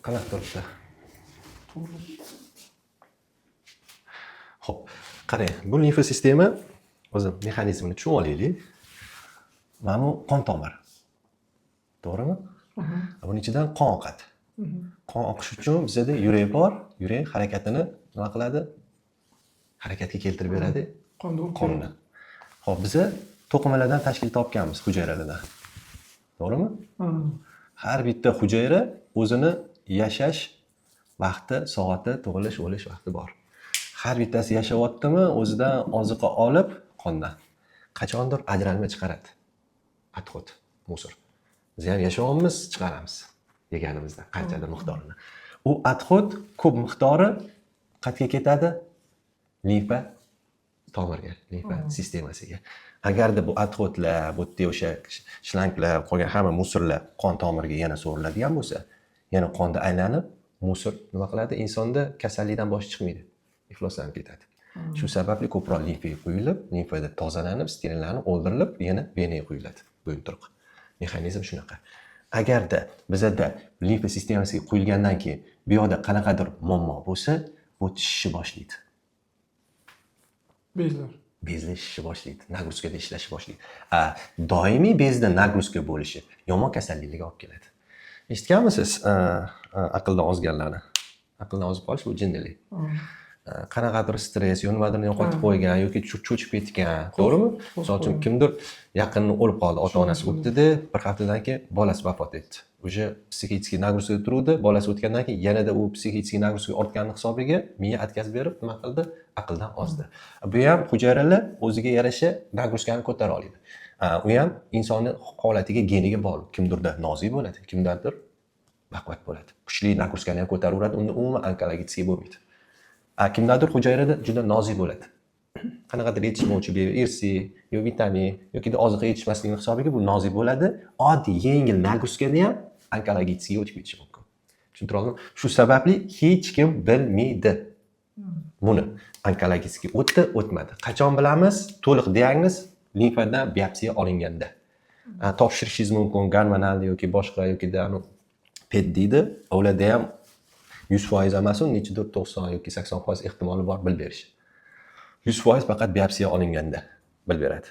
Qanaqa turibdi? Xo'p, qarang, bu limfa sistema o'zi mexanizmini tushunib olaylik. Mana bu qon tomir. To'g'rimi? Buning ichidan qon oqadi. Qon oqishi uchun bizda yurak bor. Yurak harakatini nima qiladi? Harakatga keltirib beradi qonni. Xo'p, biz to'qimalardan tashkil topganmiz, hujayralardan. To'g'rimi? Har bitta hujayra o'zini yashash vaqti, soati, tug'ilish, o'lish vaqti bor. Har bittasi yashayaptimi, o'zidan oziqa olib qondan qachondir ajralma chiqaradi. Отход, musor. Biz ham yashayapmiz, chiqaramiz yeganimizdan qanchadir miqdorini. U отход ko'p miqdori qayerga ketadi? Limfa tomirga, limfa sistemasiga. Agarda bu отходlar, bu yerda o'sha shlanklar, qolgan hamma musorlar qon tomirga yana so'riladigan bo'lsa, yana qonda aylanib, musor nima qiladi? Insonda kasallikdan bosh chiqmaydi. Ifloslanib ketadi. Shu sababli ko'proq limfaga quyilib, limfada tozalanib, sterillanib, o'ldirilib, yana venaga quyiladi. Bo'yinturuq. Mexanizm shunaqa. Agarda bizda limfa sistemasiga quyilgandan keyin bu yoqda qanaqadir muammo bo'lsa, bu shishni boshlaydi. Bezlar shishni boshlaydi, nagruzkada ishlashni boshlaydi. Doimiy bezda nagruzka bo'lishi yomon kasalliklarga olib keladi. Eshitganmisiz aqldan ozganlarni? Aqldan ozib qolish bu jinnilik. Qanaqadir stress, nimadir yo'qotib qo'ygan yoki cho'chib ketgan, to'g'rimi? Misol uchun kimdir yaqinni o'lib qoldi, ota-onasi o'tdi-da, bir haftadan keyin bolasi vafot etdi. O'sha psixik nagruzka turuvdi, bolasi o'tgandan keyin yanada u psixik nagruzka ortgani hisobiga miya atkazib berib, nima qildi? Aqldan ozdi. Bu ham hujayralar o'ziga yarasha nagruzkani ko'tara oladi. U ham insonni holatiga, geniga bog'liq. Kimdirda nozik bo'ladi, kimdadir baquvvat bo'ladi. Kuchli nagruzkani ham ko'taraveradi, unda umuman onkologik bo'lmaydi. Kimdadir hujayrada juda nozik bo'ladi. Qanaqadir yetishmovchi irsiy, yo vitamin yoki oziqa yetishmasligi hisobiga bu nozik bo'ladi. Oddiy yengil nagruzkani ham onkologiyasiga o'tib ketishi mumkin. Tushuntira oldimmi? Shu sababli hech kim bilmaydi. Buni onkologiyasiga o'tdi, o'tmadi. Qachon bilamiz? To'liq diagnoz limfadan biopsiya olinganda. Topshirishingiz mumkin, gormonal yoki boshqa yoki PET deydi. Ularda ham 100% emas, nechidir 90 yoki 80% ehtimoli bor bilib berish. 100% faqat biopsiya olinganda bilib beradi.